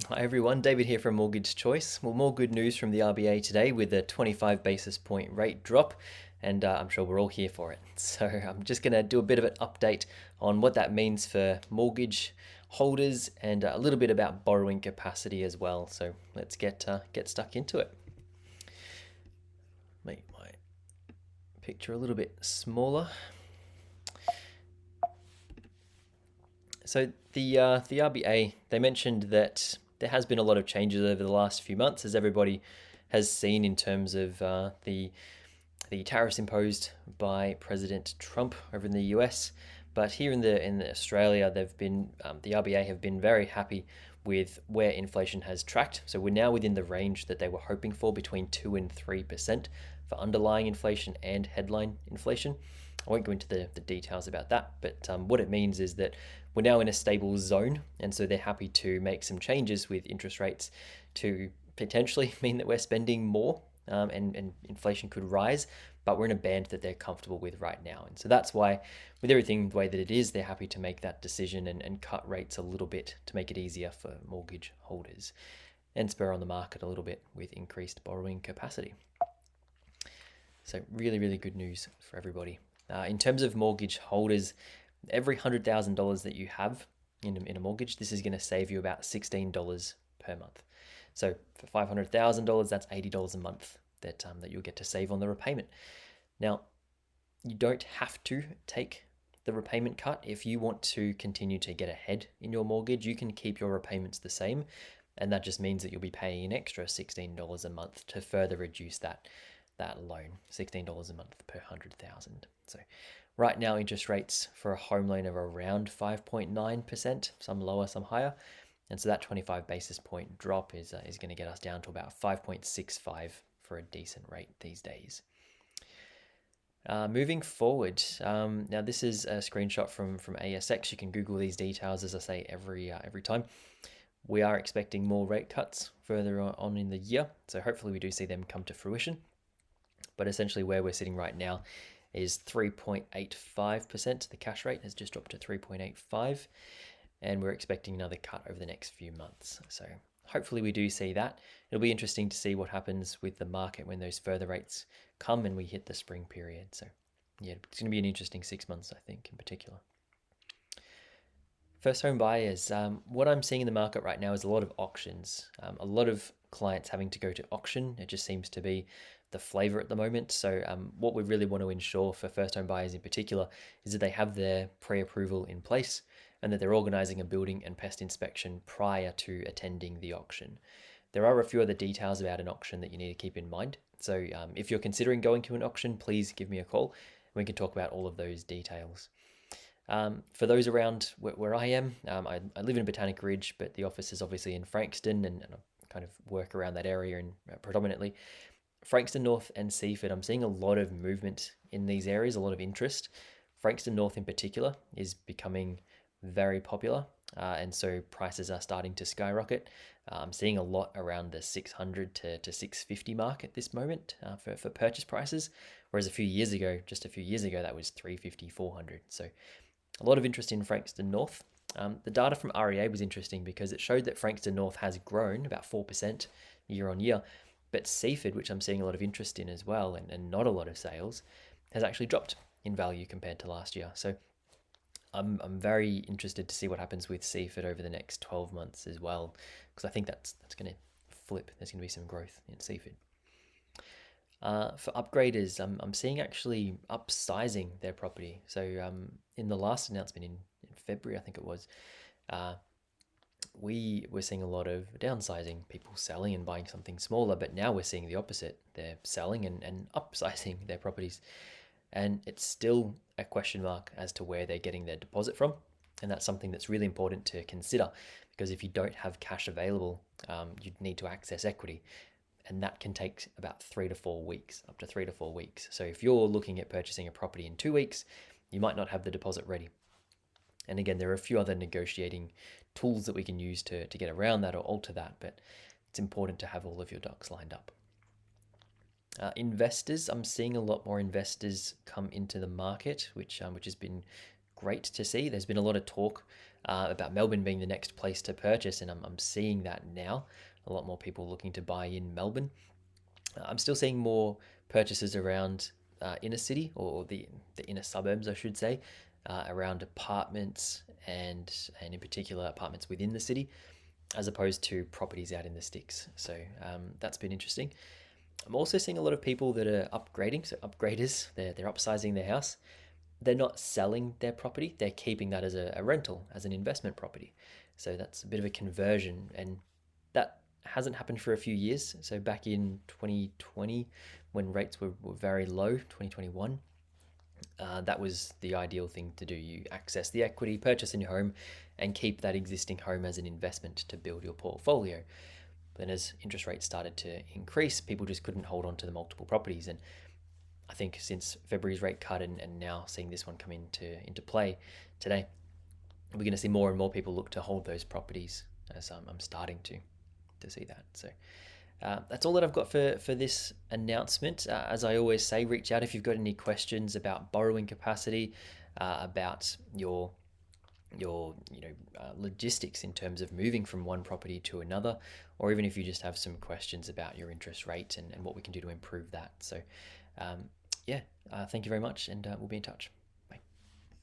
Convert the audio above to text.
Hi everyone, David here from Mortgage Choice. Well, more good news from the RBA today with a 25 basis point rate drop, and I'm sure we're all here for it. So I'm just going to do a bit of an update on what that means for mortgage holders and a little bit about borrowing capacity as well. So let's get stuck into it. Make my picture a little bit smaller. So the RBA, they mentioned that there has been a lot of changes over the last few months, as everybody has seen in terms of the tariffs imposed by President Trump over in the US. But here in Australia, the RBA have been very happy with where inflation has tracked. So we're now within the range that they were hoping for, between 2 and 3% for underlying inflation and headline inflation. I won't go into the details about that, but what it means is that we're now in a stable zone, and so they're happy to make some changes with interest rates to potentially mean that we're spending more, and inflation could rise, but we're in a band that they're comfortable with right now. And so that's why, with everything the way that it is, they're happy to make that decision and cut rates a little bit to make it easier for mortgage holders and spur on the market a little bit with increased borrowing capacity. So really, really good news for everybody. In terms of mortgage holders, every $100,000 that you have in a mortgage, this is going to save you about $16 per month. So for $500,000, that's $80 a month that you'll get to save on the repayment. Now, you don't have to take the repayment cut. If you want to continue to get ahead in your mortgage, you can keep your repayments the same, and that just means that you'll be paying an extra $16 a month to further reduce that loan, $16 a month per 100,000. So right now, interest rates for a home loan are around 5.9%, some lower, some higher. And so that 25 basis point drop is going to get us down to about 5.65 for a decent rate these days. Moving forward, now this is a screenshot from ASX. You can Google these details, as I say, every time. We are expecting more rate cuts further on in the year, so hopefully we do see them come to fruition. But essentially where we're sitting right now is 3.85%. The cash rate has just dropped to 3.85, and we're expecting another cut over the next few months. So hopefully we do see that. It'll be interesting to see what happens with the market when those further rates come and we hit the spring period. So yeah, it's going to be an interesting 6 months, I think, in particular. First home buyers, what I'm seeing in the market right now is a lot of auctions, a lot of clients having to go to auction. It just seems to be the flavor at the moment. So what we really want to ensure for first home buyers in particular is that they have their pre-approval in place and that they're organizing a building and pest inspection prior to attending the auction. There are a few other details about an auction that you need to keep in mind. So if you're considering going to an auction, please give me a call and we can talk about all of those details. For those around where I am, I live in Botanic Ridge, but the office is obviously in Frankston, and I kind of work around that area and predominantly Frankston North and Seaford. I'm seeing a lot of movement in these areas, a lot of interest. Frankston North in particular is becoming very popular, and so prices are starting to skyrocket. I'm seeing a lot around the 600 to 650 mark at this moment for purchase prices, whereas just a few years ago, that was 350, 400. So a lot of interest in Frankston North. The data from REA was interesting because it showed that Frankston North has grown about 4% year on year, but Seaford, which I'm seeing a lot of interest in as well, and not a lot of sales, has actually dropped in value compared to last year. So I'm very interested to see what happens with Seaford over the next 12 months as well, because I think that's going to flip. There's going to be some growth in Seaford. For upgraders, I'm seeing actually upsizing their property. So in the last announcement in February, I think it was, we were seeing a lot of downsizing, people selling and buying something smaller, but now we're seeing the opposite. They're selling and upsizing their properties. And it's still a question mark as to where they're getting their deposit from. And that's something that's really important to consider, because if you don't have cash available, you'd need to access equity. And that can take about 3 to 4 weeks, up to 3 to 4 weeks. So if you're looking at purchasing a property in 2 weeks, you might not have the deposit ready. And again, there are a few other negotiating tools that we can use to get around that or alter that, but it's important to have all of your ducks lined up. Investors, I'm seeing a lot more investors come into the market, which has been great to see. There's been a lot of talk about Melbourne being the next place to purchase, and I'm seeing that now. A lot more people looking to buy in Melbourne. I'm still seeing more purchases around inner city, or the inner suburbs, I should say, around apartments and in particular apartments within the city, as opposed to properties out in the sticks. So that's been interesting. I'm also seeing a lot of people that are upgrading, so upgraders. They're upsizing their house. They're not selling their property. They're keeping that as a rental, as an investment property. So that's a bit of a conversion, and that hasn't happened for a few years. So back in 2020, when rates were very low, 2021, that was the ideal thing to do. You access the equity, purchase a new home, and keep that existing home as an investment to build your portfolio. But then as interest rates started to increase, people just couldn't hold on to the multiple properties. And I think since February's rate cut and now seeing this one come into play today, we're going to see more and more people look to hold those properties, as I'm starting to see that. So that's all that I've got for this announcement. As I always say, reach out if you've got any questions about borrowing capacity, about your logistics in terms of moving from one property to another, or even if you just have some questions about your interest rate and what we can do to improve that. So yeah, thank you very much, and we'll be in touch.